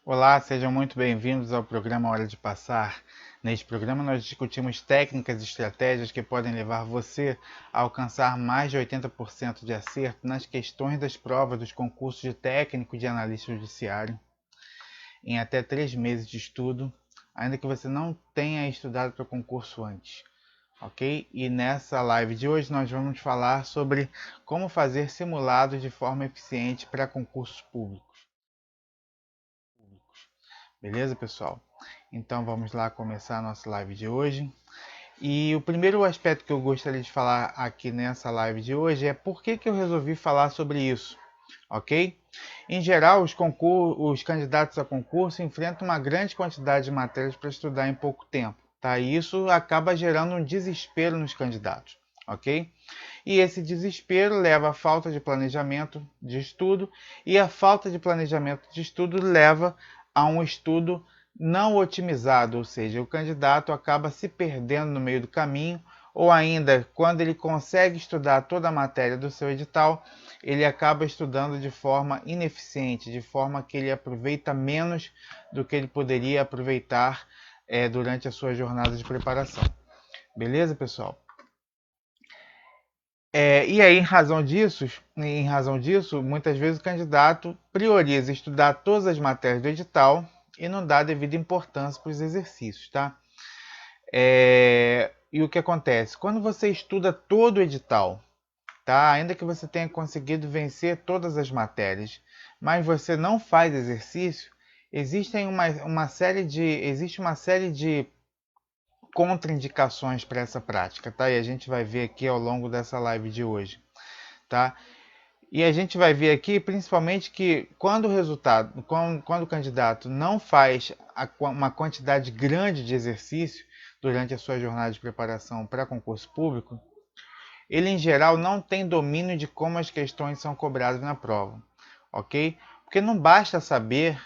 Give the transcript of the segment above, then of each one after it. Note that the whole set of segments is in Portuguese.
Olá, sejam muito bem-vindos ao programa Hora de Passar. Neste programa nós discutimos técnicas e estratégias que podem levar você a alcançar mais de 80% de acerto nas questões das provas dos concursos de técnico e de analista judiciário em até 3 meses de estudo, ainda que você não tenha estudado para o concurso antes. Ok? E nessa live de hoje nós vamos falar sobre como fazer simulados de forma eficiente para concursos públicos. Beleza, pessoal? Então vamos lá começar a nossa live de hoje. E o primeiro aspecto que eu gostaria de falar aqui nessa live de hoje é por que eu resolvi falar sobre isso, ok? Em geral, os candidatos a concurso enfrentam uma grande quantidade de matérias para estudar em pouco tempo, tá? E isso acaba gerando um desespero nos candidatos, ok? E esse desespero leva à falta de planejamento de estudo, e a falta de planejamento de estudo leva a um estudo não otimizado, ou seja, o candidato acaba se perdendo no meio do caminho, ou ainda, quando ele consegue estudar toda a matéria do seu edital, ele acaba estudando de forma ineficiente, de forma que ele aproveita menos do que ele poderia aproveitar durante a sua jornada de preparação. Beleza, pessoal? E aí, em razão disso, muitas vezes o candidato prioriza estudar todas as matérias do edital e não dá devida importância para os exercícios, tá? E o que acontece? Quando você estuda todo o edital, tá? Ainda que você tenha conseguido vencer todas as matérias, mas você não faz exercício, existe uma série de contraindicações para essa prática, tá? E a gente vai ver aqui ao longo dessa live de hoje, tá? E a gente vai ver aqui, principalmente, que quando o candidato não faz uma quantidade grande de exercício durante a sua jornada de preparação para concurso público, ele em geral não tem domínio de como as questões são cobradas na prova, ok? Porque não basta saber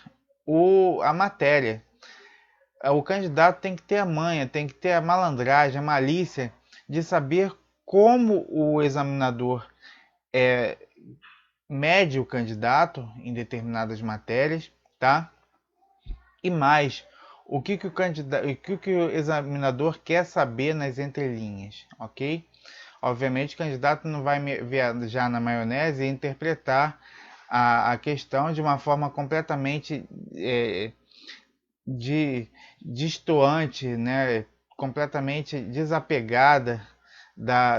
a matéria. O candidato tem que ter a manha, tem que ter a malandragem, a malícia de saber como o examinador mede o candidato em determinadas matérias, tá? E mais, o que o examinador quer saber nas entrelinhas, ok? Obviamente, o candidato não vai viajar na maionese e interpretar a questão de uma forma completamente distoante, né? Completamente desapegada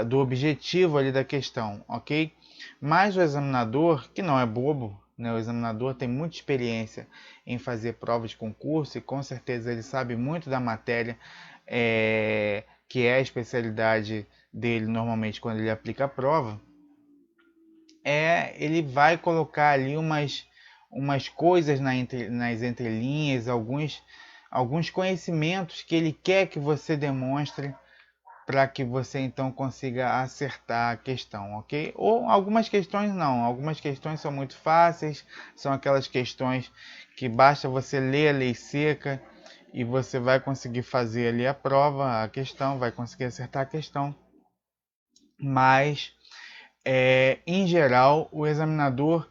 do objetivo ali da questão, ok? Mas o examinador, que não é bobo, né? O examinador tem muita experiência em fazer provas de concurso e com certeza ele sabe muito da matéria que é a especialidade dele normalmente quando ele aplica a prova. Ele vai colocar ali umas coisas nas entrelinhas, alguns conhecimentos que ele quer que você demonstre para que você então consiga acertar a questão, ok? Ou algumas questões não, algumas questões são muito fáceis, são aquelas questões que basta você ler a lei seca e você vai conseguir fazer ali a prova, a questão, vai conseguir acertar a questão, mas em geral o examinador,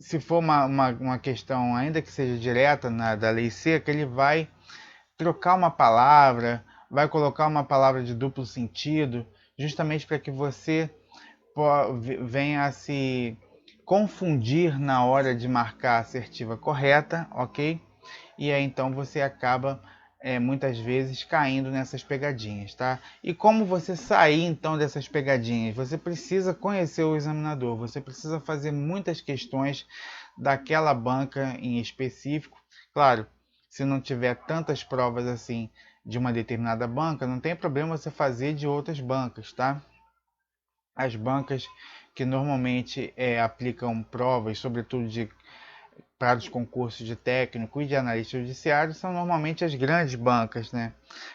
se for uma questão ainda que seja direta da lei seca, ele vai trocar uma palavra, vai colocar uma palavra de duplo sentido, justamente para que você venha a se confundir na hora de marcar a assertiva correta, ok? E aí então você acaba muitas vezes caindo nessas pegadinhas, tá? E como você sair então dessas pegadinhas? Você precisa conhecer o examinador, você precisa fazer muitas questões daquela banca em específico. Claro, se não tiver tantas provas assim de uma determinada banca, não tem problema você fazer de outras bancas, tá? As bancas que normalmente aplicam provas, sobretudo para os concursos de técnico e de analista judiciário, são normalmente as grandes bancas, né?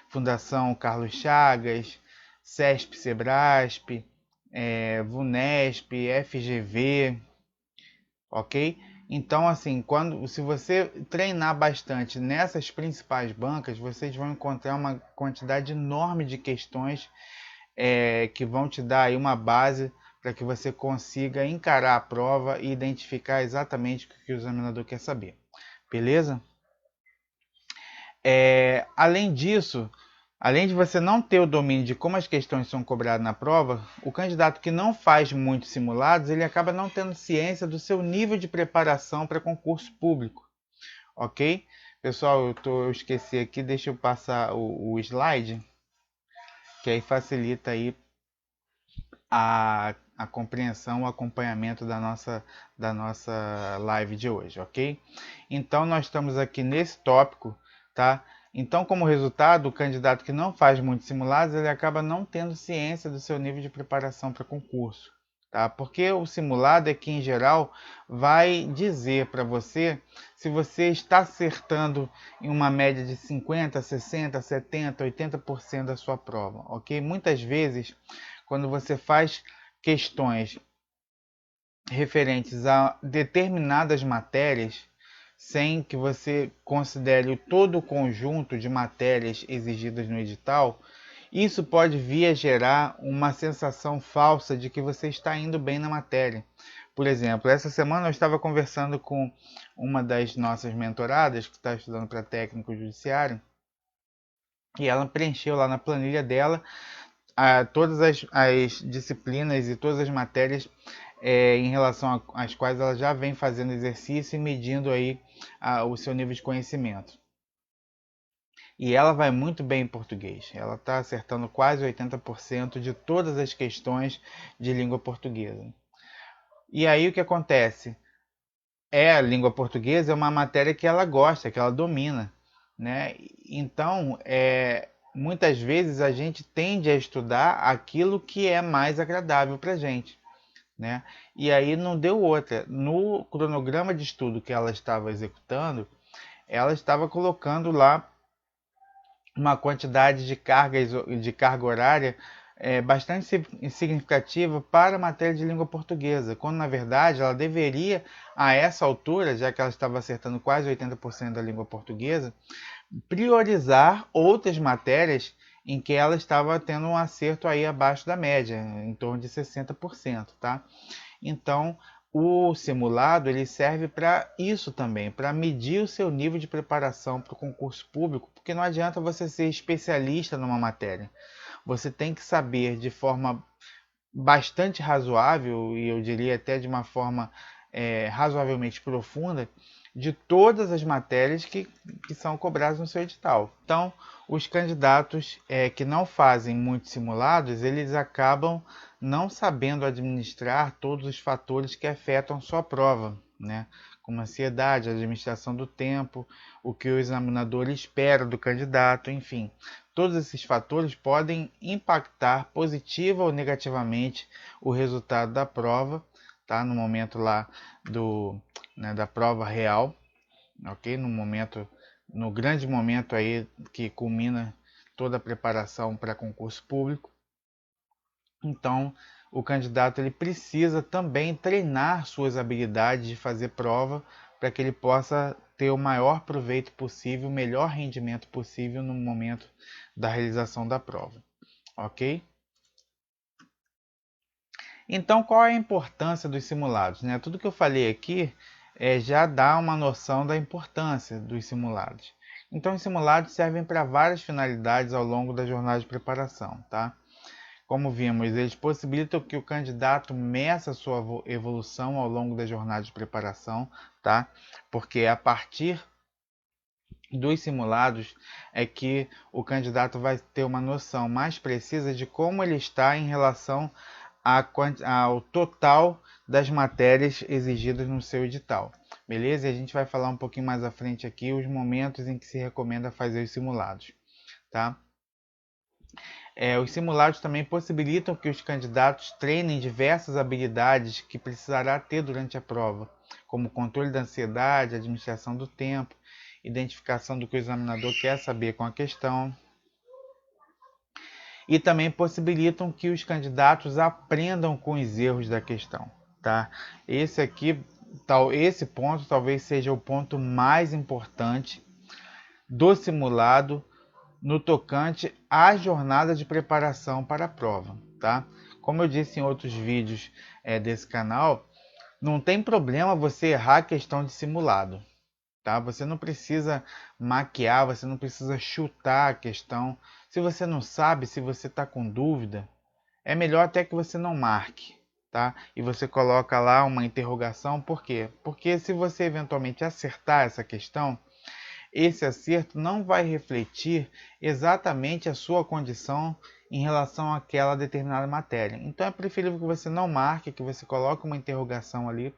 Fundação Carlos Chagas, CESP, Sebrasp, VUNESP, FGV, ok? Então, assim, se você treinar bastante nessas principais bancas, vocês vão encontrar uma quantidade enorme de questões que vão te dar aí uma base para que você consiga encarar a prova e identificar exatamente o que o examinador quer saber. Beleza? Além disso, além de você não ter o domínio de como as questões são cobradas na prova, o candidato que não faz muitos simulados, ele acaba não tendo ciência do seu nível de preparação para concurso público, ok? Pessoal, eu esqueci aqui, deixa eu passar o slide, que aí facilita aí a compreensão, o acompanhamento da nossa live de hoje, ok? Então, nós estamos aqui nesse tópico, tá? Então, como resultado, o candidato que não faz muitos simulados, ele acaba não tendo ciência do seu nível de preparação para concurso, tá? Porque o simulado é que, em geral, vai dizer para você se você está acertando em uma média de 50, 60, 70, 80% da sua prova, ok? Muitas vezes, quando você faz questões referentes a determinadas matérias, sem que você considere todo o conjunto de matérias exigidas no edital, isso pode vir a gerar uma sensação falsa de que você está indo bem na matéria. Por exemplo, essa semana eu estava conversando com uma das nossas mentoradas, que está estudando para técnico judiciário, e ela preencheu lá na planilha dela todas as disciplinas e todas as matérias em relação às quais ela já vem fazendo exercício e medindo aí o seu nível de conhecimento. E ela vai muito bem em português. Ela está acertando quase 80% de todas as questões de língua portuguesa. E aí o que acontece? A língua portuguesa é uma matéria que ela gosta, que ela domina, né? Então, muitas vezes a gente tende a estudar aquilo que é mais agradável para a gente, né? E aí não deu outra. No cronograma de estudo que ela estava executando, ela estava colocando lá uma quantidade de carga horária bastante significativa para a matéria de língua portuguesa, quando na verdade ela deveria, a essa altura, já que ela estava acertando quase 80% da língua portuguesa, priorizar outras matérias em que ela estava tendo um acerto aí abaixo da média, em torno de 60%, tá? Então, o simulado ele serve para isso também, para medir o seu nível de preparação para o concurso público, porque não adianta você ser especialista numa matéria. Você tem que saber de forma bastante razoável, e eu diria até de uma forma razoavelmente profunda, de todas as matérias que são cobradas no seu edital. Então, os candidatos que não fazem muitos simulados, eles acabam não sabendo administrar todos os fatores que afetam sua prova, né? Como ansiedade, administração do tempo, o que o examinador espera do candidato, enfim. Todos esses fatores podem impactar positiva ou negativamente o resultado da prova, tá? No momento lá da prova real, ok? No grande momento aí que culmina toda a preparação para concurso público. Então, o candidato ele precisa também treinar suas habilidades de fazer prova para que ele possa ter o maior proveito possível, o melhor rendimento possível no momento da realização da prova, ok? Então, qual é a importância dos simulados, né? Tudo que eu falei aqui já dá uma noção da importância dos simulados. Então, os simulados servem para várias finalidades ao longo da jornada de preparação, tá? Como vimos, eles possibilitam que o candidato meça a sua evolução ao longo da jornada de preparação, tá? Porque a partir dos simulados é que o candidato vai ter uma noção mais precisa de como ele está em relação ao total das matérias exigidas no seu edital. Beleza? E a gente vai falar um pouquinho mais à frente aqui os momentos em que se recomenda fazer os simulados, tá? Os simulados também possibilitam que os candidatos treinem diversas habilidades que precisará ter durante a prova, como controle da ansiedade, administração do tempo, identificação do que o examinador quer saber com a questão. E também possibilitam que os candidatos aprendam com os erros da questão, tá? Esse ponto talvez seja o ponto mais importante do simulado no tocante à jornada de preparação para a prova, tá? Como eu disse em outros vídeos desse canal, não tem problema você errar a questão de simulado, tá? Você não precisa maquiar, você não precisa chutar a questão. Se você não sabe, se você está com dúvida, é melhor até que você não marque, tá? E você coloca lá uma interrogação, por quê? Porque se você eventualmente acertar essa questão, esse acerto não vai refletir exatamente a sua condição em relação àquela determinada matéria. Então é preferível que você não marque, que você coloque uma interrogação ali,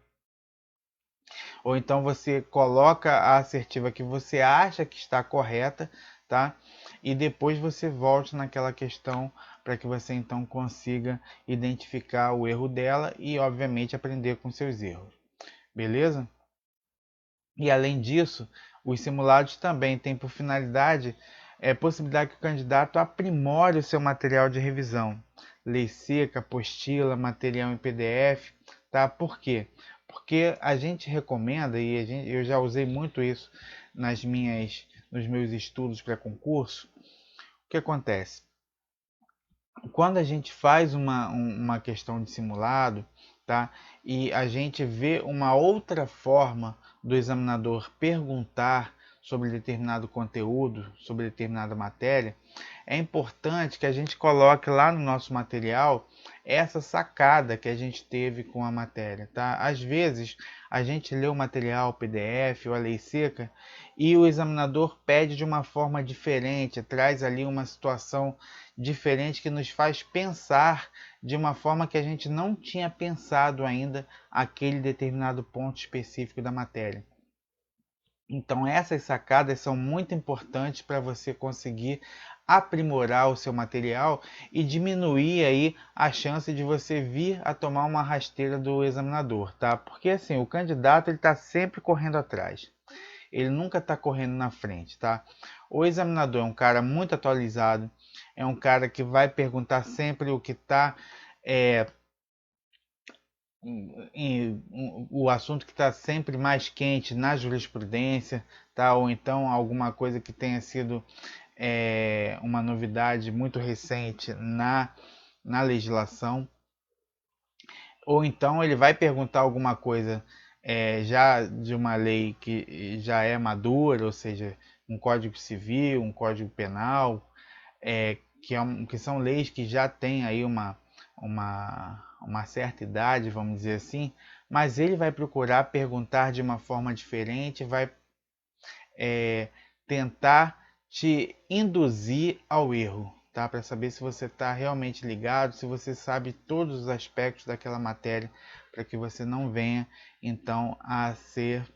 ou então você coloca a assertiva que você acha que está correta, tá? E depois você volte naquela questão para que você então consiga identificar o erro dela e obviamente aprender com seus erros. Beleza? E além disso, os simulados também têm por finalidade possibilitar que o candidato aprimore o seu material de revisão, lei seca, apostila, material em PDF, tá? Por quê? Porque a gente recomenda, e eu já usei muito isso nos meus estudos para concurso. O que acontece? Quando a gente faz uma questão de simulado, tá? E a gente vê uma outra forma do examinador perguntar sobre determinado conteúdo, sobre determinada matéria, é importante que a gente coloque lá no nosso material essa sacada que a gente teve com a matéria, tá? Às vezes a gente lê o material PDF ou a lei seca e o examinador pede de uma forma diferente, traz ali uma situação diferente que nos faz pensar de uma forma que a gente não tinha pensado ainda aquele determinado ponto específico da matéria. Então essas sacadas são muito importantes para você conseguir aprimorar o seu material e diminuir aí a chance de você vir a tomar uma rasteira do examinador, tá? Porque assim, o candidato ele está sempre correndo atrás. Ele nunca está correndo na frente, tá? O examinador é um cara muito atualizado, é um cara que vai perguntar sempre o que está o assunto que está sempre mais quente na jurisprudência, tá? Ou então alguma coisa que tenha sido uma novidade muito recente na legislação. Ou então ele vai perguntar alguma coisa já de uma lei que já é madura, ou seja, um código civil, um código penal, que são leis que já têm aí uma certa idade, vamos dizer assim, mas ele vai procurar perguntar de uma forma diferente, vai tentar te induzir ao erro, tá? Para saber se você está realmente ligado, se você sabe todos os aspectos daquela matéria, para que você não venha então a ser,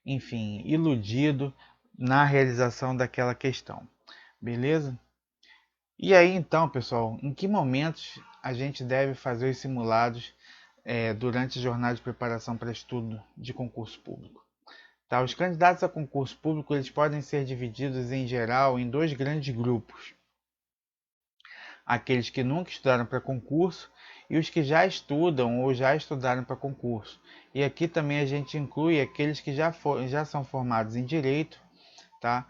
enfim, iludido na realização daquela questão, beleza? E aí então, pessoal, em que momentos a gente deve fazer os simulados durante a jornada de preparação para estudo de concurso público? Tá, os candidatos a concurso público eles podem ser divididos em geral em dois grandes grupos: aqueles que nunca estudaram para concurso e os que já estudam ou já estudaram para concurso. E aqui também a gente inclui aqueles que já são formados em direito, tá?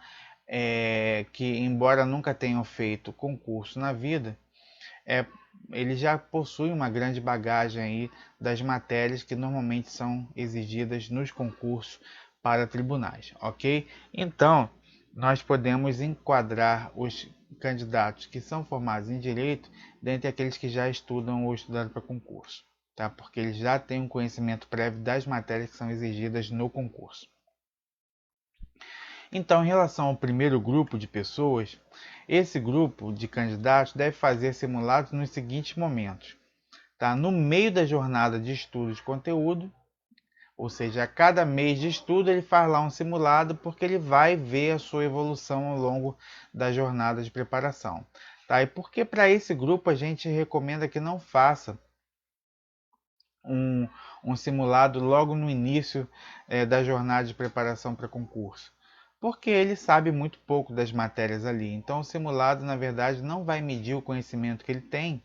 Que embora nunca tenham feito concurso na vida, eles já possuem uma grande bagagem aí das matérias que normalmente são exigidas nos concursos para tribunais, ok? Então, nós podemos enquadrar os candidatos que são formados em direito dentre aqueles que já estudam ou estudaram para concurso, tá? Porque eles já têm um conhecimento prévio das matérias que são exigidas no concurso. Então, em relação ao primeiro grupo de pessoas, esse grupo de candidatos deve fazer simulados nos seguintes momentos. Tá? No meio da jornada de estudo de conteúdo, ou seja, a cada mês de estudo ele faz lá um simulado porque ele vai ver a sua evolução ao longo da jornada de preparação. Tá? E porque para esse grupo a gente recomenda que não faça um simulado logo no início da jornada de preparação para concurso? Porque ele sabe muito pouco das matérias ali. Então o simulado, na verdade, não vai medir o conhecimento que ele tem,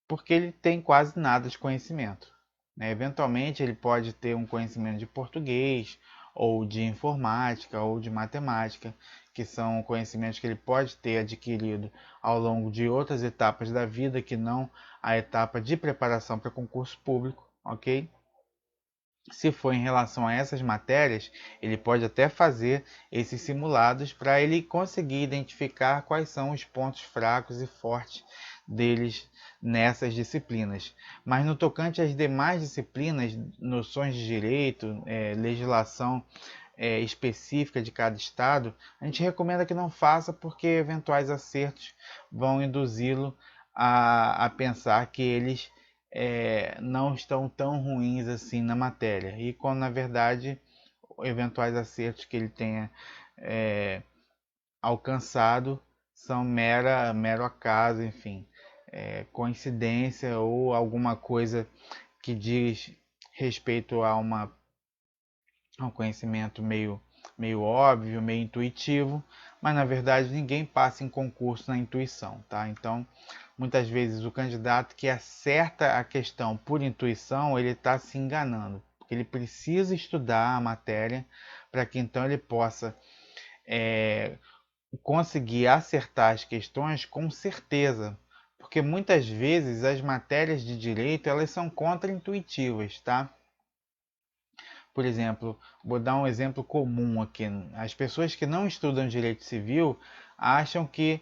porque ele tem quase nada de conhecimento. Eventualmente ele pode ter um conhecimento de português, ou de informática, ou de matemática, que são conhecimentos que ele pode ter adquirido ao longo de outras etapas da vida, que não a etapa de preparação para concurso público, ok? se for em relação a essas matérias, ele pode até fazer esses simulados para ele conseguir identificar quais são os pontos fracos e fortes deles nessas disciplinas. Mas no tocante às demais disciplinas, noções de direito, legislação específica de cada estado, a gente recomenda que não faça, porque eventuais acertos vão induzi-lo a pensar que eles não estão tão ruins assim na matéria, e quando na verdade eventuais acertos que ele tenha alcançado são mero acaso, enfim, coincidência ou alguma coisa que diz respeito a um conhecimento meio óbvio, meio intuitivo, mas na verdade ninguém passa em concurso na intuição, tá? Então, muitas vezes o candidato que acerta a questão por intuição, ele está se enganando, porque ele precisa estudar a matéria para que então ele possa conseguir acertar as questões com certeza, porque muitas vezes as matérias de direito elas são contraintuitivas, tá? Por exemplo, vou dar um exemplo comum aqui. As pessoas que não estudam direito civil acham que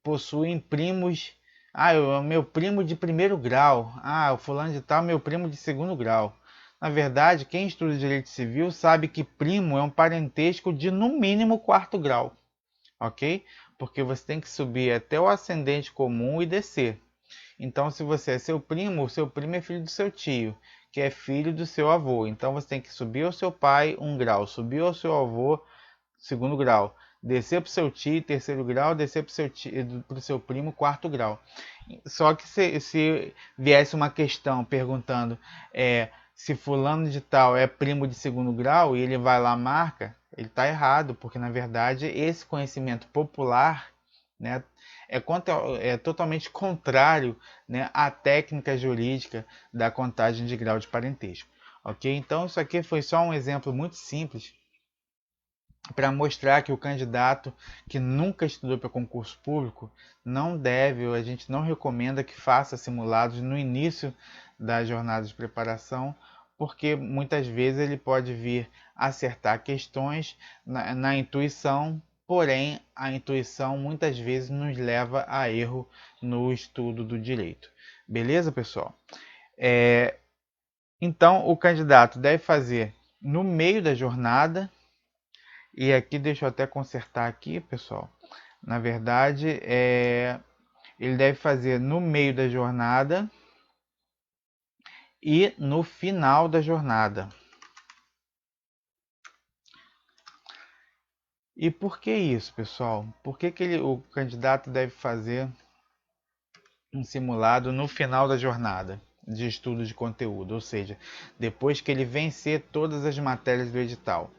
possuem primos. Ah, meu primo de primeiro grau. Ah, o fulano de tal, meu primo de segundo grau. Na verdade, quem estuda direito civil sabe que primo é um parentesco de no mínimo quarto grau, ok? Porque você tem que subir até o ascendente comum e descer. Então, se você é seu primo, o seu primo é filho do seu tio, que é filho do seu avô. Então, você tem que subir ao seu pai um grau, subir ao seu avô segundo grau, descer para o seu tio terceiro grau, descer para o seu primo quarto grau. Só que se viesse uma questão perguntando se fulano de tal é primo de segundo grau e ele vai lá marca, ele está errado, porque na verdade esse conhecimento popular, né, é totalmente contrário, né, à técnica jurídica da contagem de grau de parentesco. Ok? Então isso aqui foi só um exemplo muito simples para mostrar que o candidato que nunca estudou para concurso público não deve, ou a gente não recomenda que faça simulados no início da jornada de preparação, porque muitas vezes ele pode vir acertar questões na intuição, porém a intuição muitas vezes nos leva a erro no estudo do direito. Beleza, pessoal? Então o candidato deve fazer no meio da jornada. E aqui, deixa eu até consertar aqui, pessoal. Na verdade, ele deve fazer no meio da jornada e no final da jornada. E por que isso, pessoal? Por que o candidato deve fazer um simulado no final da jornada de estudo de conteúdo? Ou seja, depois que ele vencer todas as matérias do edital.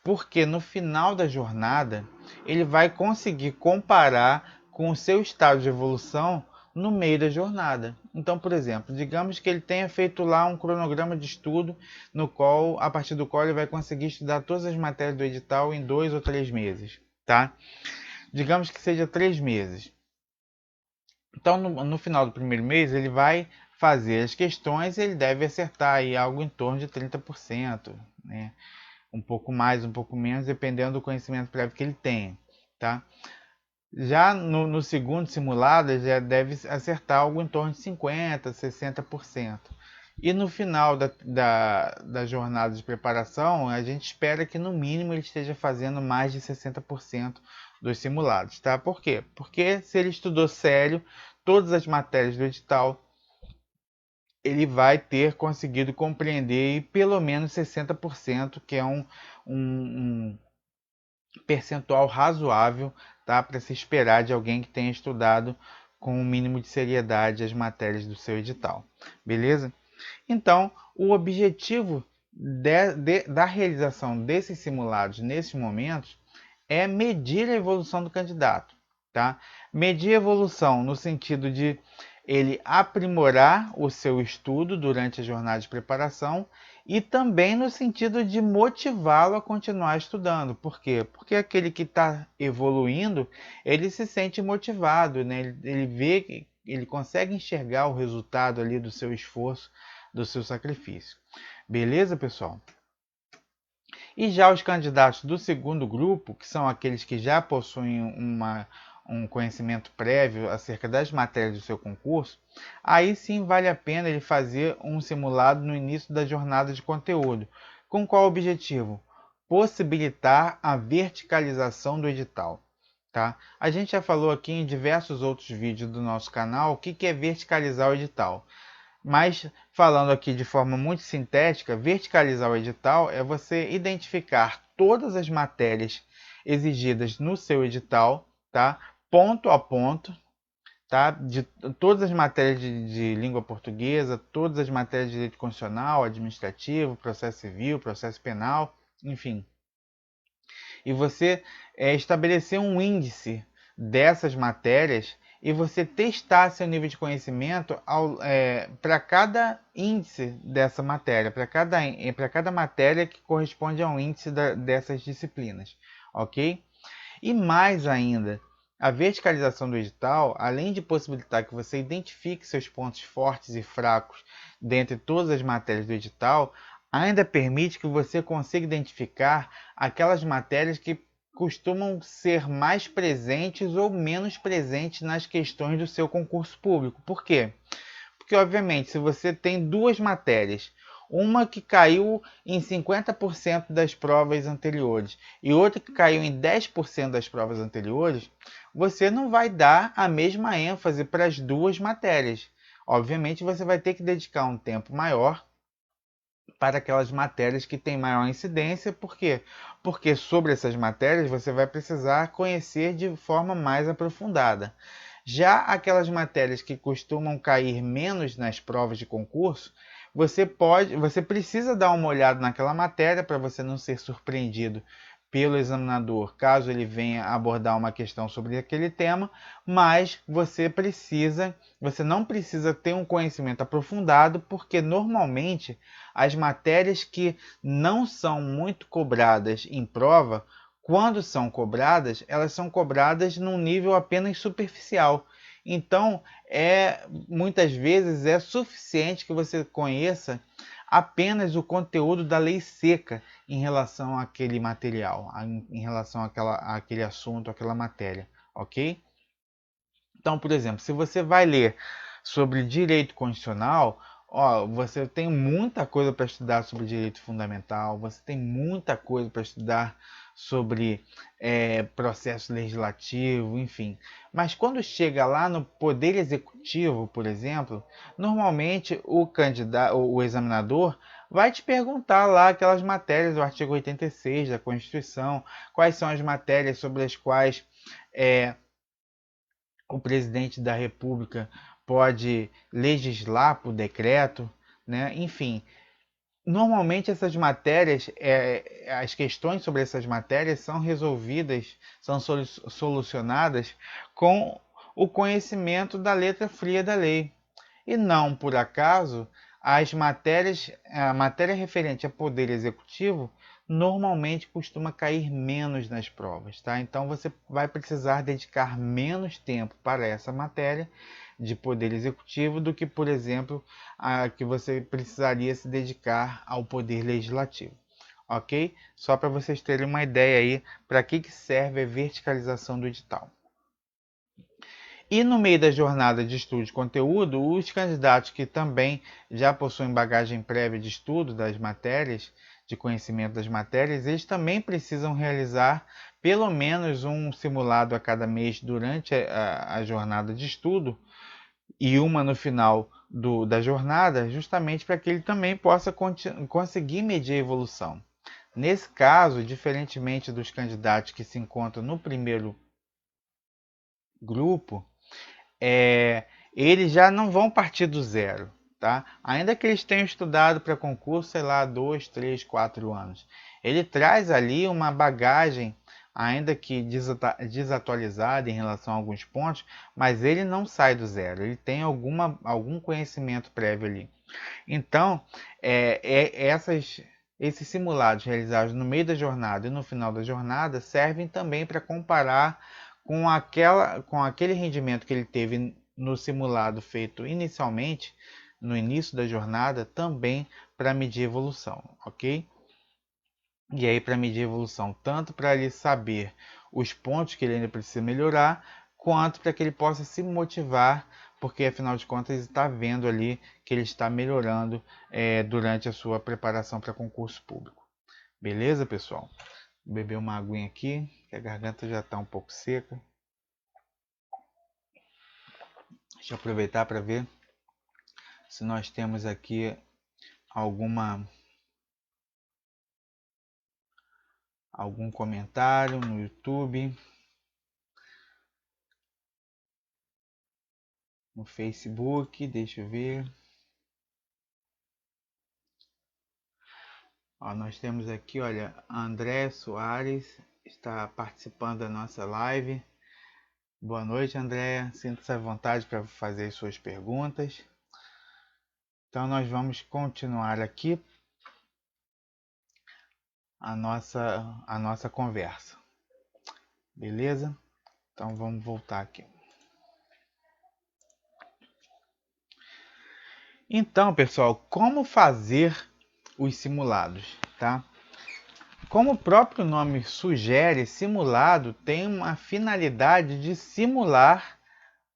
Porque no final da jornada ele vai conseguir comparar com o seu estado de evolução no meio da jornada. Então, por exemplo, digamos que ele tenha feito lá um cronograma de estudo a partir do qual ele vai conseguir estudar todas as matérias do edital em 2 ou 3 meses, tá? Digamos que seja 3 meses. Então, no final do primeiro mês, ele vai fazer as questões e ele deve acertar aí algo em torno de 30%, né? Um pouco mais, um pouco menos, dependendo do conhecimento prévio que ele tenha, tá? Já no segundo simulado, ele já deve acertar algo em torno de 50%, 60%. E no final da jornada de preparação, a gente espera que no mínimo ele esteja fazendo mais de 60% dos simulados, tá? Por quê? Porque se ele estudou sério todas as matérias do edital, ele vai ter conseguido compreender pelo menos 60%, que é um percentual razoável, tá, para se esperar de alguém que tenha estudado com um mínimo de seriedade as matérias do seu edital. Beleza? Então, o objetivo da realização desses simulados nesses momentos é medir a evolução do candidato. Tá? Medir a evolução no sentido de ele aprimorar o seu estudo durante a jornada de preparação e também no sentido de motivá-lo a continuar estudando. Por quê? Porque aquele que está evoluindo, ele se sente motivado, né? Ele vê que ele consegue enxergar o resultado ali do seu esforço do seu sacrifício. Beleza, pessoal? E já os candidatos do segundo grupo, que são aqueles que já possuem um conhecimento prévio acerca das matérias do seu concurso, aí sim vale a pena ele fazer um simulado no início da jornada de conteúdo. Com qual objetivo? Possibilitar a verticalização do edital. Tá? A gente já falou aqui em diversos outros vídeos do nosso canal o que é verticalizar o edital. Mas, falando aqui de forma muito sintética, verticalizar o edital é você identificar todas as matérias exigidas no seu edital, tá? Ponto a ponto, tá? De todas as matérias de língua portuguesa, todas as matérias de direito constitucional, administrativo, processo civil, processo penal, enfim. E você estabelecer um índice dessas matérias e você testar seu nível de conhecimento para cada índice dessa matéria, para cada matéria que corresponde ao índice dessas disciplinas, ok? E mais ainda, a verticalização do edital, além de possibilitar que você identifique seus pontos fortes e fracos dentre todas as matérias do edital, ainda permite que você consiga identificar aquelas matérias que costumam ser mais presentes ou menos presentes nas questões do seu concurso público. Por quê? Porque, obviamente, se você tem duas matérias, uma que caiu em 50% das provas anteriores e outra que caiu em 10% das provas anteriores, você não vai dar a mesma ênfase para as duas matérias. Obviamente, você vai ter que dedicar um tempo maior para aquelas matérias que têm maior incidência. Por quê? Porque sobre essas matérias você vai precisar conhecer de forma mais aprofundada. Já aquelas matérias que costumam cair menos nas provas de concurso, você precisa dar uma olhada naquela matéria para você não ser surpreendido pelo examinador, caso ele venha abordar uma questão sobre aquele tema, mas você não precisa ter um conhecimento aprofundado, porque normalmente as matérias que não são muito cobradas em prova, quando são cobradas, elas são cobradas num nível apenas superficial. Então, muitas vezes é suficiente que você conheça apenas o conteúdo da lei seca em relação àquele material, em relação àquele assunto, àquela matéria, ok? Então, por exemplo, se você vai ler sobre direito constitucional, você tem muita coisa para estudar sobre direito fundamental, você tem muita coisa para estudar sobre processo legislativo, enfim. Mas quando chega lá no poder executivo, por exemplo, normalmente o examinador vai te perguntar lá aquelas matérias do artigo 86 da Constituição, quais são as matérias sobre as quais o presidente da República pode legislar por decreto, né? Enfim, normalmente essas matérias, as questões sobre essas matérias são resolvidas, são solucionadas com o conhecimento da letra fria da lei. E não por acaso, a matéria referente a poder executivo normalmente costuma cair menos nas provas, tá? Então você vai precisar dedicar menos tempo para essa matéria de poder executivo do que, por exemplo, a que você precisaria se dedicar ao poder legislativo. Ok? Só para vocês terem uma ideia aí para que serve a verticalização do edital. E no meio da jornada de estudo de conteúdo, os candidatos que também já possuem bagagem prévia de estudo das matérias, de conhecimento das matérias, eles também precisam realizar pelo menos um simulado a cada mês durante a jornada de estudo e uma no final da jornada, justamente para que ele também possa conseguir medir a evolução. Nesse caso, diferentemente dos candidatos que se encontram no primeiro grupo, eles já não vão partir do zero, tá? Ainda que eles tenham estudado para concurso, sei lá, 2, 3, 4 anos. Ele traz ali uma bagagem, ainda que desatualizada em relação a alguns pontos, mas ele não sai do zero, ele tem algum conhecimento prévio ali. Então, esses simulados realizados no meio da jornada e no final da jornada servem também para comparar com aquele rendimento que ele teve no simulado feito inicialmente, no início da jornada também para medir evolução, ok? E aí para medir evolução, tanto para ele saber os pontos que ele ainda precisa melhorar, quanto para que ele possa se motivar, porque afinal de contas ele está vendo ali que ele está melhorando durante a sua preparação para concurso público. Beleza, pessoal? Vou beber uma aguinha aqui, que a garganta já está um pouco seca. Deixa eu aproveitar para ver se nós temos aqui algum comentário no YouTube, no Facebook, deixa eu ver. Ó, nós temos aqui, olha, André Soares está participando da nossa live. Boa noite, André. Sinta-se à vontade para fazer suas perguntas. Então nós vamos continuar aqui a nossa conversa. Beleza? Então vamos voltar aqui. Então, pessoal, como fazer os simulados, tá? Como o próprio nome sugere, simulado tem uma finalidade de simular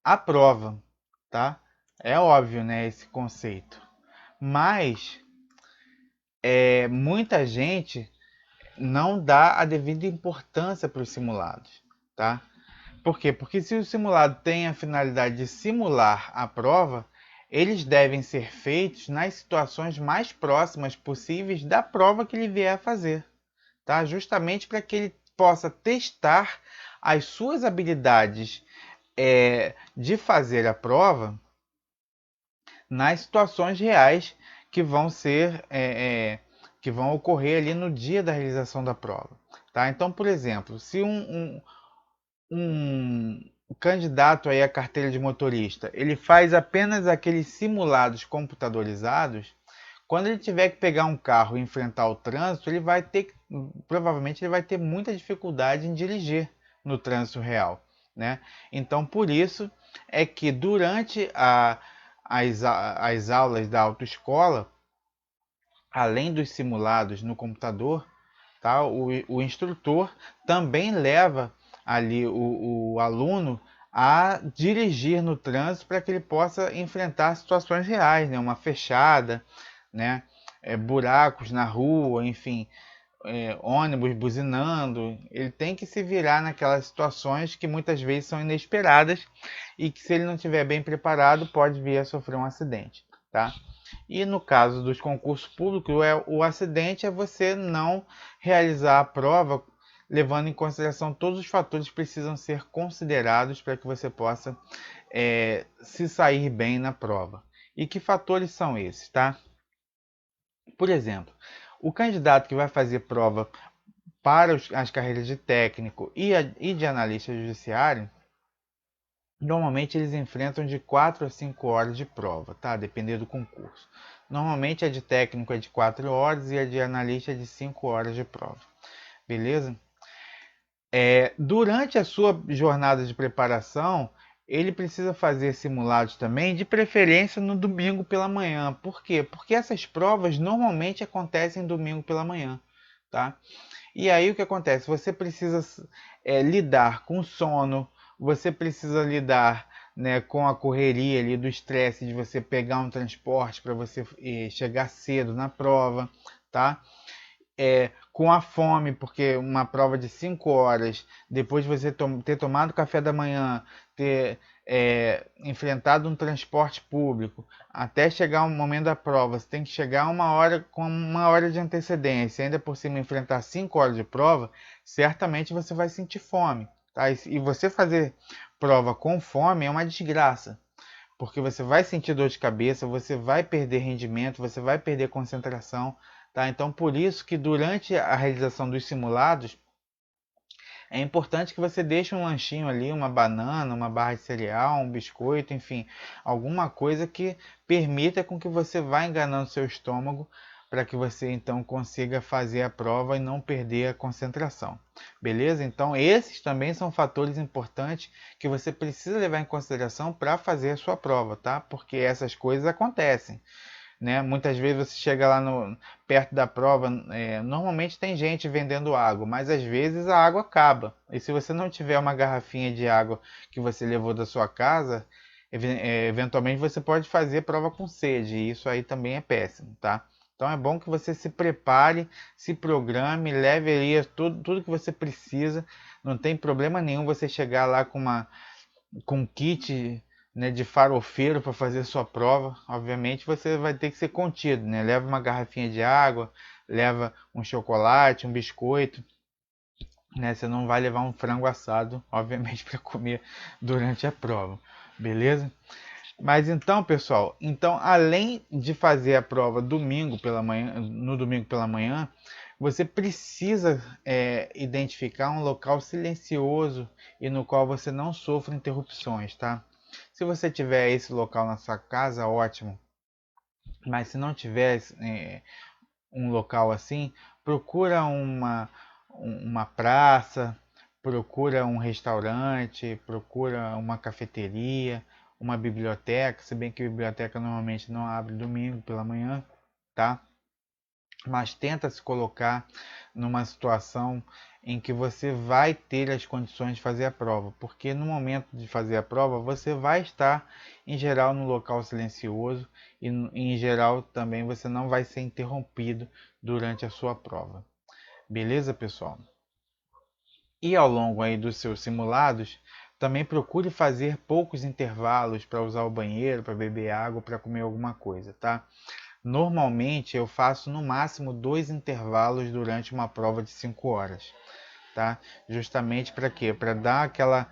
a prova, tá? É óbvio, né, esse conceito. Mas muita gente não dá a devida importância para os simulados, tá? Por quê? Porque se o simulado tem a finalidade de simular a prova, eles devem ser feitos nas situações mais próximas possíveis da prova que ele vier a fazer, tá? Justamente para que ele possa testar as suas habilidades de fazer a prova nas situações reais que vão que vão ocorrer ali no dia da realização da prova, tá? Então, por exemplo, se um candidato aí à carteira de motorista, ele faz apenas aqueles simulados computadorizados, quando ele tiver que pegar um carro e enfrentar o trânsito, provavelmente ele vai ter muita dificuldade em dirigir no trânsito real, né? Então, por isso é que durante as aulas da autoescola, além dos simulados no computador, tá? O instrutor também leva ali o aluno a dirigir no trânsito para que ele possa enfrentar situações reais, né? Uma fechada, né? Buracos na rua, enfim, ônibus buzinando. Ele tem que se virar naquelas situações que muitas vezes são inesperadas e que, se ele não estiver bem preparado, pode vir a sofrer um acidente, tá? E no caso dos concursos públicos, o acidente é você não realizar a prova levando em consideração todos os fatores que precisam ser considerados para que você possa se sair bem na prova. E que fatores são esses, tá? Por exemplo, o candidato que vai fazer prova para as carreiras de técnico e de analista judiciário, normalmente eles enfrentam de 4 a 5 horas de prova, tá? Dependendo do concurso. Normalmente a de técnico é de 4 horas e a de analista é de 5 horas de prova. Beleza? Durante a sua jornada de preparação, ele precisa fazer simulados também, de preferência no domingo pela manhã. Por quê? Porque essas provas normalmente acontecem domingo pela manhã, tá? E aí o que acontece? Você precisa lidar com sono, você precisa lidar, né, com a correria ali do estresse de você pegar um transporte para você chegar cedo na prova, tá? Com a fome, porque uma prova de 5 horas, depois de você ter tomado café da manhã, ter enfrentado um transporte público, até chegar o momento da prova, você tem que chegar com 1 hora de antecedência, ainda por cima enfrentar 5 horas de prova, certamente você vai sentir fome, tá? E você fazer prova com fome é uma desgraça, porque você vai sentir dor de cabeça, você vai perder rendimento, você vai perder concentração, tá? Então, por isso que durante a realização dos simulados, é importante que você deixe um lanchinho ali, uma banana, uma barra de cereal, um biscoito, enfim, alguma coisa que permita com que você vá enganando seu estômago para que você então consiga fazer a prova e não perder a concentração. Beleza? Então esses também são fatores importantes que você precisa levar em consideração para fazer a sua prova, tá? Porque essas coisas acontecem, né? Muitas vezes você chega lá perto da prova, normalmente tem gente vendendo água, mas às vezes a água acaba. E se você não tiver uma garrafinha de água que você levou da sua casa, eventualmente você pode fazer prova com sede, e isso aí também é péssimo, tá? Então é bom que você se prepare, se programe, leve ali tudo que você precisa. Não tem problema nenhum você chegar lá com um kit, né, de farofeiro para fazer sua prova. Obviamente você vai ter que ser contido, né? Leva uma garrafinha de água, leva um chocolate, um biscoito, né? Você não vai levar um frango assado, obviamente, para comer durante a prova, beleza? Mas então, pessoal, então além de fazer a prova domingo pela manhã, no domingo pela manhã, você precisa identificar um local silencioso e no qual você não sofra interrupções, tá? Se você tiver esse local na sua casa, ótimo. Mas se não tiver um local assim, procura uma praça, procura um restaurante, procura uma cafeteria, uma biblioteca, se bem que a biblioteca normalmente não abre domingo pela manhã, tá? Mas tenta se colocar numa situação em que você vai ter as condições de fazer a prova, porque no momento de fazer a prova você vai estar em geral no local silencioso e em geral também você não vai ser interrompido durante a sua prova. Beleza, pessoal? E ao longo aí dos seus simulados, também procure fazer poucos intervalos para usar o banheiro, para beber água, para comer alguma coisa, tá? Normalmente eu faço no máximo 2 intervalos durante uma prova de 5 horas, tá? Justamente para quê? Para dar aquela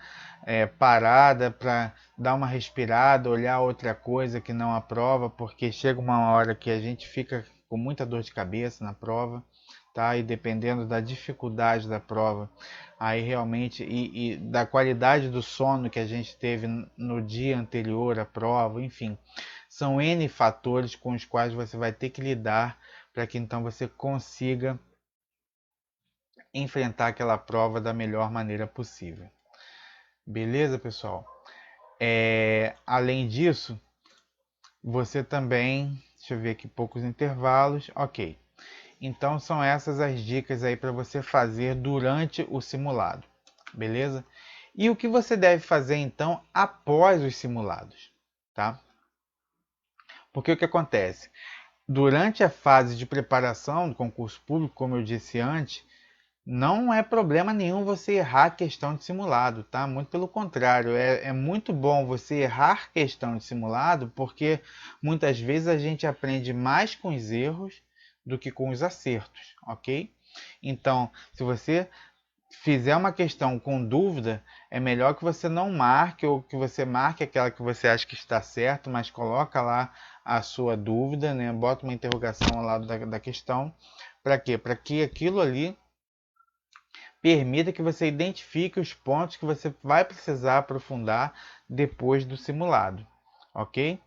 parada, para dar uma respirada, olhar outra coisa que não a prova, porque chega uma hora que a gente fica com muita dor de cabeça na prova, tá? E dependendo da dificuldade da prova, aí realmente e da qualidade do sono que a gente teve no dia anterior à prova, enfim, são N fatores com os quais você vai ter que lidar para que então você consiga enfrentar aquela prova da melhor maneira possível. Beleza, pessoal? Além disso, você também, deixa eu ver aqui, poucos intervalos, ok. Então são essas as dicas aí para você fazer durante o simulado, beleza? E o que você deve fazer então após os simulados, tá? Porque o que acontece? Durante a fase de preparação do concurso público, como eu disse antes, não é problema nenhum você errar questão de simulado, tá? Muito pelo contrário, é muito bom você errar questão de simulado, porque muitas vezes a gente aprende mais com os erros do que com os acertos, ok? Então, se você fizer uma questão com dúvida, é melhor que você não marque ou que você marque aquela que você acha que está certo, mas coloca lá a sua dúvida, né? Bota uma interrogação ao lado da questão. Para quê? Para que aquilo ali permita que você identifique os pontos que você vai precisar aprofundar depois do simulado, ok?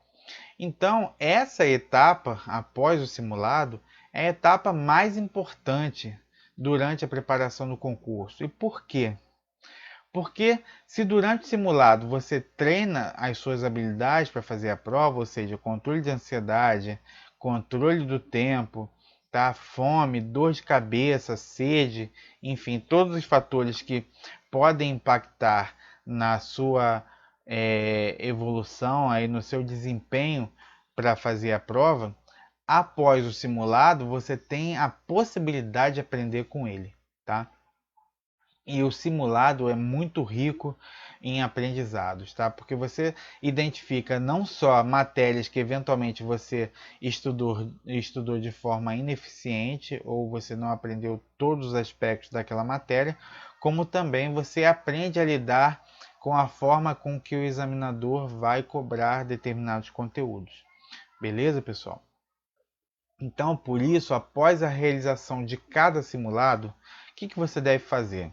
Então, essa etapa após o simulado é a etapa mais importante durante a preparação do concurso. E por quê? Porque se durante o simulado você treina as suas habilidades para fazer a prova, ou seja, controle de ansiedade, controle do tempo, tá? Fome, dor de cabeça, sede, enfim, todos os fatores que podem impactar na sua evolução, aí no seu desempenho para fazer a prova, após o simulado você tem a possibilidade de aprender com ele, tá? E o simulado é muito rico em aprendizados, tá? Porque você identifica não só matérias que eventualmente você estudou de forma ineficiente ou você não aprendeu todos os aspectos daquela matéria, como também você aprende a lidar com a forma com que o examinador vai cobrar determinados conteúdos. Beleza, pessoal? Então, por isso, após a realização de cada simulado, o que você deve fazer?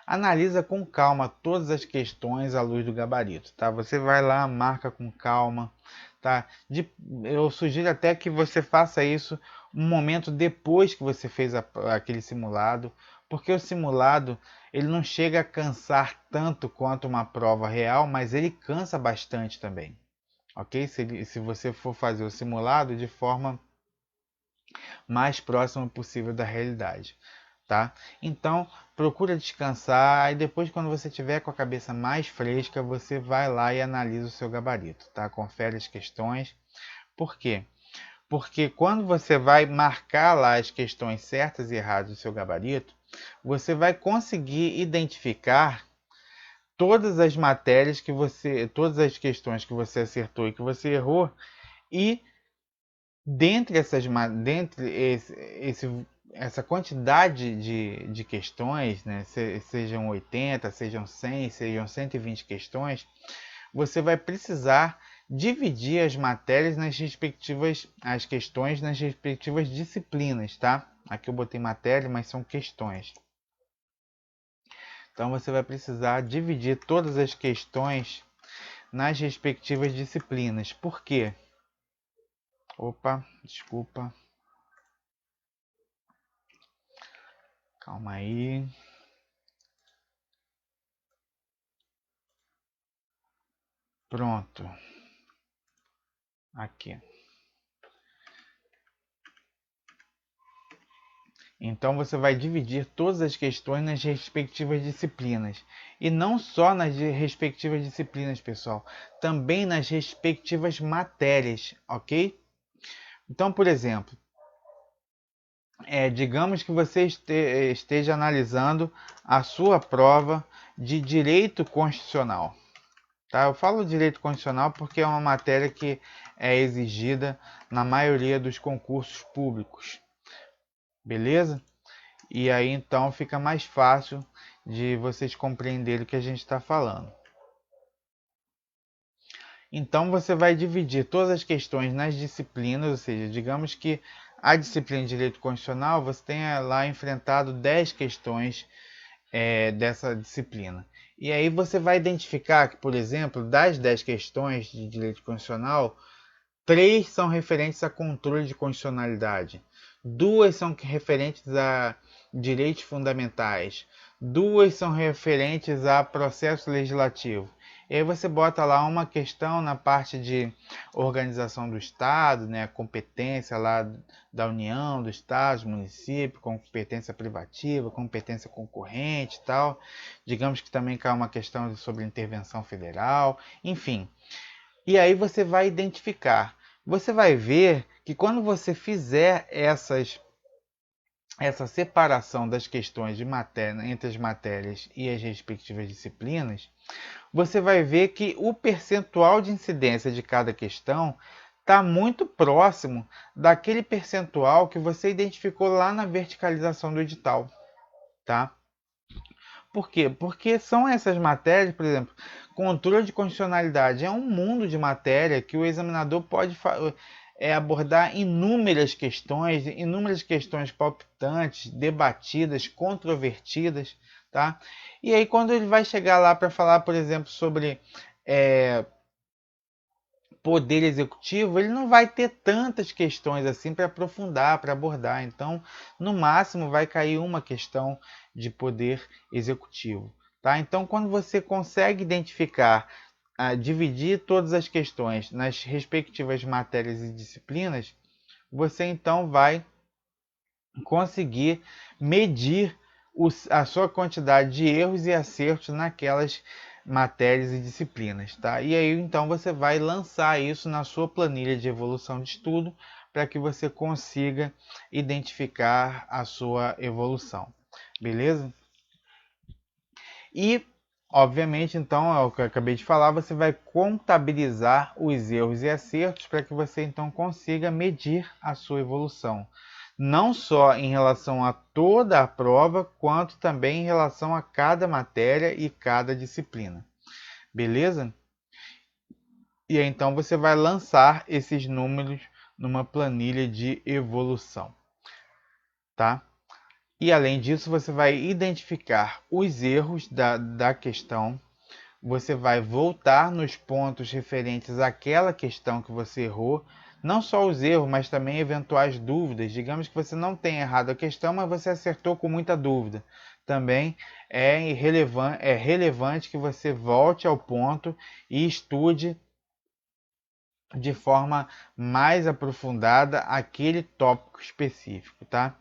Analisa com calma todas as questões à luz do gabarito, tá? Você vai lá, marca com calma, tá? Eu sugiro até que você faça isso um momento depois que você fez aquele simulado, porque o simulado ele não chega a cansar tanto quanto uma prova real, mas ele cansa bastante também, ok? Se você for fazer o simulado de forma mais próxima possível da realidade, tá? Então, procura descansar e depois, quando você tiver com a cabeça mais fresca, você vai lá e analisa o seu gabarito, tá? Confere as questões. Por quê? Porque quando você vai marcar lá as questões certas e erradas do seu gabarito, você vai conseguir identificar todas as matérias que você, todas as questões que você acertou e que você errou, e essa quantidade de questões, né, sejam 80, sejam 100, sejam 120 questões, você vai precisar dividir as matérias as questões nas respectivas disciplinas, tá? Aqui eu botei matéria, mas são questões. Então você vai precisar dividir todas as questões nas respectivas disciplinas. Por quê? Opa, desculpa. Calma aí. Pronto. Aqui. Então você vai dividir todas as questões nas respectivas disciplinas. E não só nas respectivas disciplinas, pessoal. Também nas respectivas matérias, ok? Então, por exemplo, digamos que você esteja analisando a sua prova de direito constitucional. Tá? Eu falo direito constitucional porque é uma matéria que é exigida na maioria dos concursos públicos. Beleza? E aí então fica mais fácil de vocês compreenderem o que a gente está falando. Então você vai dividir todas as questões nas disciplinas, ou seja, digamos que a disciplina de Direito Constitucional você tenha lá enfrentado 10 questões dessa disciplina. E aí você vai identificar que, por exemplo, das 10 questões de Direito Constitucional, 3 são referentes a controle de constitucionalidade, 2 são referentes a direitos fundamentais, 2 são referentes a processo legislativo. E aí você bota lá uma questão na parte de organização do Estado, né, competência lá da União, do Estado, do município, competência privativa, competência concorrente e tal. Digamos que também cai uma questão sobre intervenção federal, enfim. E aí você vai identificar. Você vai ver que quando você fizer essa separação das questões de matéria entre as matérias e as respectivas disciplinas, você vai ver que o percentual de incidência de cada questão está muito próximo daquele percentual que você identificou lá na verticalização do edital, tá? Por quê? Porque são essas matérias, por exemplo, controle de constitucionalidade é um mundo de matéria que o examinador pode abordar inúmeras questões palpitantes, debatidas, controvertidas, tá? E aí quando ele vai chegar lá para falar, por exemplo, sobre poder executivo, ele não vai ter tantas questões assim para aprofundar, para abordar. Então, no máximo, vai cair uma questão de poder executivo. Tá? Então, quando você consegue identificar, dividir todas as questões nas respectivas matérias e disciplinas, você então vai conseguir medir a sua quantidade de erros e acertos naquelas matérias e disciplinas, tá? E aí então você vai lançar isso na sua planilha de evolução de estudo para que você consiga identificar a sua evolução, beleza? E obviamente então é o que eu acabei de falar, você vai contabilizar os erros e acertos para que você então consiga medir a sua evolução, não só em relação a toda a prova, quanto também em relação a cada matéria e cada disciplina. Beleza? E aí, então você vai lançar esses números numa planilha de evolução, tá? E além disso, você vai identificar os erros da questão, você vai voltar nos pontos referentes àquela questão que você errou, não só os erros, mas também eventuais dúvidas. Digamos que você não tenha errado a questão, mas você acertou com muita dúvida. Também é relevante que você volte ao ponto e estude de forma mais aprofundada aquele tópico específico, tá?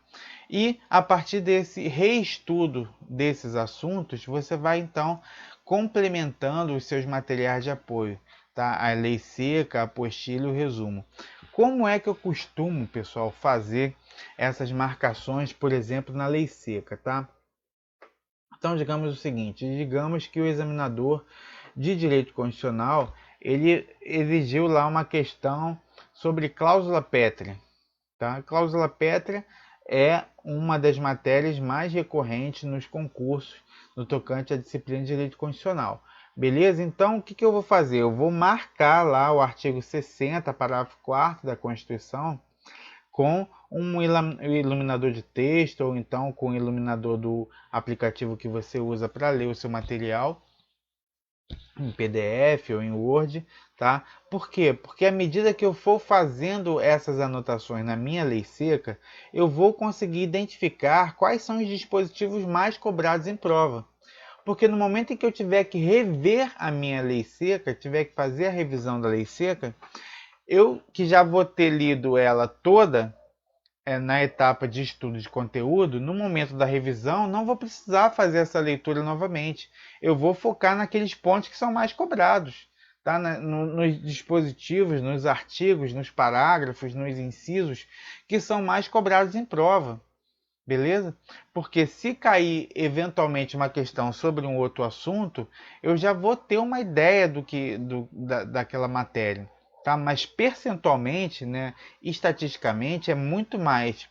E a partir desse reestudo desses assuntos, você vai então complementando os seus materiais de apoio, tá? A lei seca, a apostila e o resumo. Como é que eu costumo, pessoal, fazer essas marcações, por exemplo, na lei seca, tá? Então, digamos o seguinte, digamos que o examinador de direito constitucional, ele exigiu lá uma questão sobre cláusula pétrea, tá? Cláusula pétrea é uma das matérias mais recorrentes nos concursos no tocante à disciplina de direito constitucional. Beleza? Então, o que eu vou fazer? Eu vou marcar lá o artigo 60, parágrafo 4º da Constituição, com um iluminador de texto ou então com o iluminador do aplicativo que você usa para ler o seu material em PDF ou em Word, tá? Por quê? Porque à medida que eu for fazendo essas anotações na minha lei seca, eu vou conseguir identificar quais são os dispositivos mais cobrados em prova. Porque no momento em que eu tiver que rever a minha lei seca, tiver que fazer a revisão da lei seca, eu que já vou ter lido ela toda, na etapa de estudo de conteúdo, no momento da revisão, não vou precisar fazer essa leitura novamente. Eu vou focar naqueles pontos que são mais cobrados, tá? Nos dispositivos, nos artigos, nos parágrafos, nos incisos, que são mais cobrados em prova. Beleza? Porque se cair eventualmente uma questão sobre um outro assunto, eu já vou ter uma ideia daquela matéria. Tá? Mas percentualmente, né, estatisticamente, é muito mais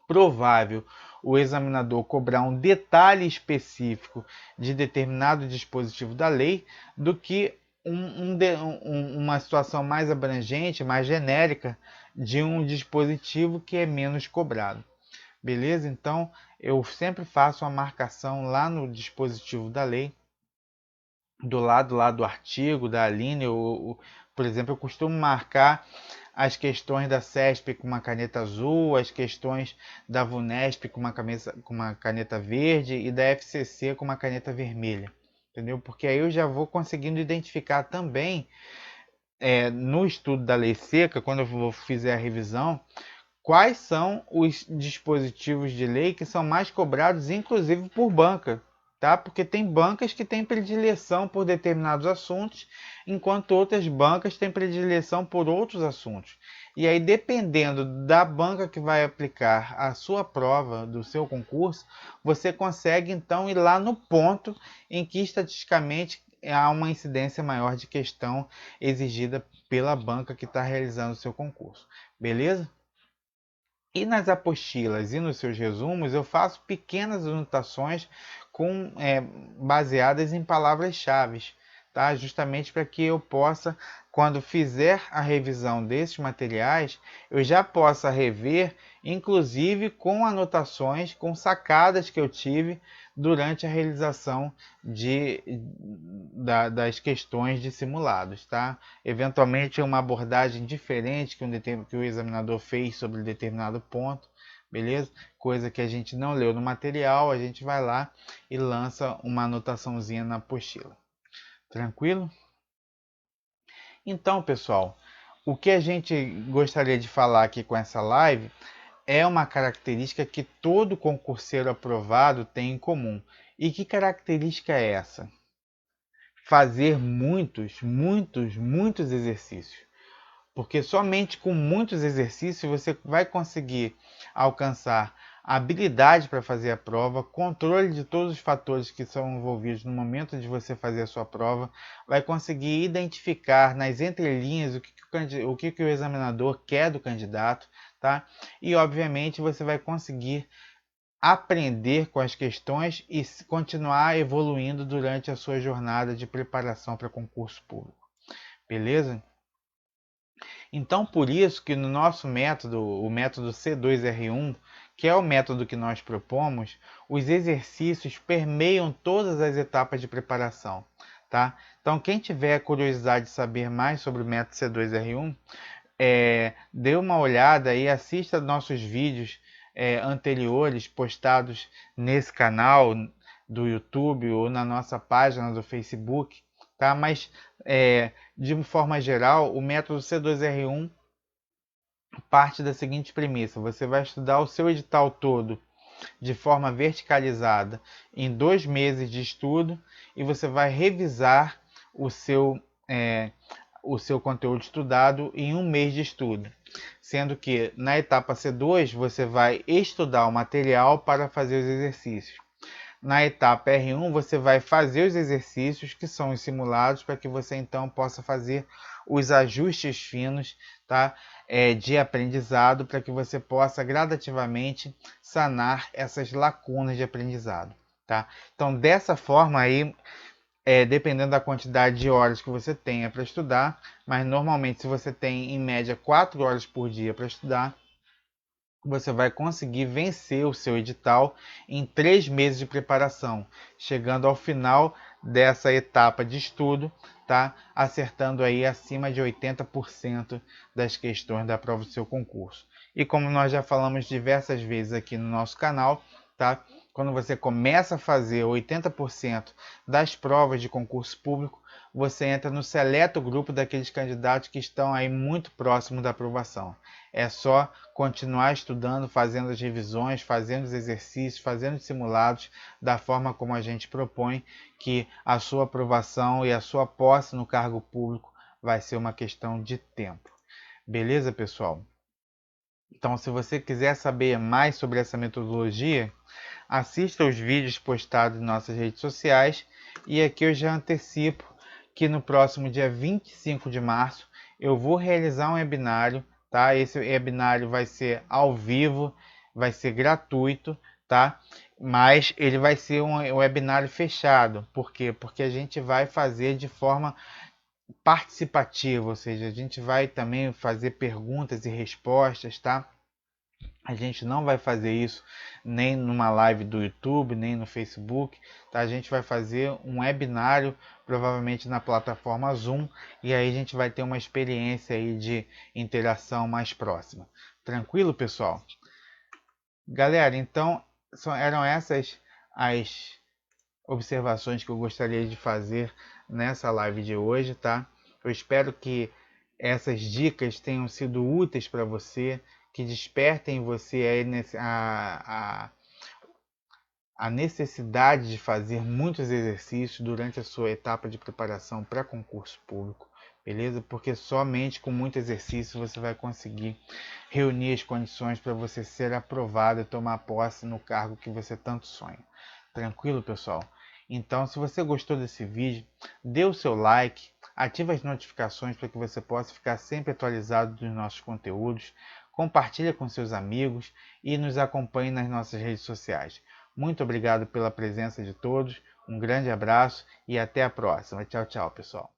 provável o examinador cobrar um detalhe específico de determinado dispositivo da lei do que uma situação mais abrangente, mais genérica de um dispositivo que é menos cobrado. Beleza? Então, eu sempre faço uma marcação lá no dispositivo da lei, do lado lá do artigo, da linha. Por exemplo, eu costumo marcar as questões da CESP com uma caneta azul, as questões da VUNESP com uma caneta verde e da FCC com uma caneta vermelha. Entendeu? Porque aí eu já vou conseguindo identificar também, no estudo da lei seca, quando eu fizer a revisão, quais são os dispositivos de lei que são mais cobrados, inclusive por banca, tá? Porque tem bancas que têm predileção por determinados assuntos, enquanto outras bancas têm predileção por outros assuntos. E aí, dependendo da banca que vai aplicar a sua prova do seu concurso, você consegue então ir lá no ponto em que estatisticamente há uma incidência maior de questão exigida pela banca que está realizando o seu concurso. Beleza? E nas apostilas e nos seus resumos, eu faço pequenas anotações baseadas em palavras-chave, tá? Justamente para que eu possa, quando fizer a revisão desses materiais, eu já possa rever, inclusive com anotações, com sacadas que eu tive durante a realização das questões de simulados, tá? Eventualmente uma abordagem diferente que o examinador fez sobre determinado ponto, beleza? Coisa que a gente não leu no material, a gente vai lá e lança uma anotaçãozinha na apostila. Tranquilo? Então, pessoal, o que a gente gostaria de falar aqui com essa live é uma característica que todo concurseiro aprovado tem em comum. E que característica é essa? Fazer muitos exercícios. Porque somente com muitos exercícios você vai conseguir alcançar a habilidade para fazer a prova, controle de todos os fatores que são envolvidos no momento de você fazer a sua prova, vai conseguir identificar nas entrelinhas o que o examinador quer do candidato, tá? E obviamente você vai conseguir aprender com as questões e continuar evoluindo durante a sua jornada de preparação para concurso público. Beleza? Então, por isso que no nosso método, o método C2R1, que é o método que nós propomos, os exercícios permeiam todas as etapas de preparação, tá? Então, quem tiver curiosidade de saber mais sobre o método C2R1, dê uma olhada e assista nossos vídeos anteriores postados nesse canal do YouTube ou na nossa página do Facebook, tá? Mas de forma geral, o método C2R1 parte da seguinte premissa: você vai estudar o seu edital todo de forma verticalizada em 2 meses de estudo e você vai revisar o seu, o seu conteúdo estudado em 1 mês de estudo. Sendo que na etapa C2 você vai estudar o material para fazer os exercícios. Na etapa R1 você vai fazer os exercícios que são os simulados para que você então possa fazer os ajustes finos, tá? De aprendizado, para que você possa gradativamente sanar essas lacunas de aprendizado, tá? Então dessa forma aí, dependendo da quantidade de horas que você tenha para estudar, mas normalmente se você tem em média 4 horas por dia para estudar, você vai conseguir vencer o seu edital em 3 meses de preparação, chegando ao final dessa etapa de estudo, tá? Acertando aí acima de 80% das questões da prova do seu concurso. E como nós já falamos diversas vezes aqui no nosso canal, tá? Quando você começa a fazer 80% das provas de concurso público, você entra no seleto grupo daqueles candidatos que estão aí muito próximo da aprovação. É só continuar estudando, fazendo as revisões, fazendo os exercícios, fazendo os simulados da forma como a gente propõe, que a sua aprovação e a sua posse no cargo público vai ser uma questão de tempo. Beleza, pessoal? Então, se você quiser saber mais sobre essa metodologia, assista os vídeos postados em nossas redes sociais e aqui eu já antecipo que no próximo dia 25 de março eu vou realizar um webinário, tá? Esse webinário vai ser ao vivo, vai ser gratuito, tá? Mas ele vai ser um webinário fechado. Por quê? Porque a gente vai fazer de forma participativa, ou seja, a gente vai também fazer perguntas e respostas, tá? A gente não vai fazer isso nem numa live do YouTube, nem no Facebook, tá? A gente vai fazer um webinário, provavelmente na plataforma Zoom, e aí a gente vai ter uma experiência aí de interação mais próxima. Tranquilo, pessoal? Galera, então eram essas as observações que eu gostaria de fazer nessa live de hoje, tá? Eu espero que essas dicas tenham sido úteis para você, que despertem em você aí a necessidade de fazer muitos exercícios durante a sua etapa de preparação para concurso público, beleza? Porque somente com muito exercício você vai conseguir reunir as condições para você ser aprovado e tomar posse no cargo que você tanto sonha. Tranquilo, pessoal? Então, se você gostou desse vídeo, dê o seu like, ative as notificações para que você possa ficar sempre atualizado dos nossos conteúdos, compartilhe com seus amigos e nos acompanhe nas nossas redes sociais. Muito obrigado pela presença de todos, um grande abraço e até a próxima. Tchau, tchau, pessoal.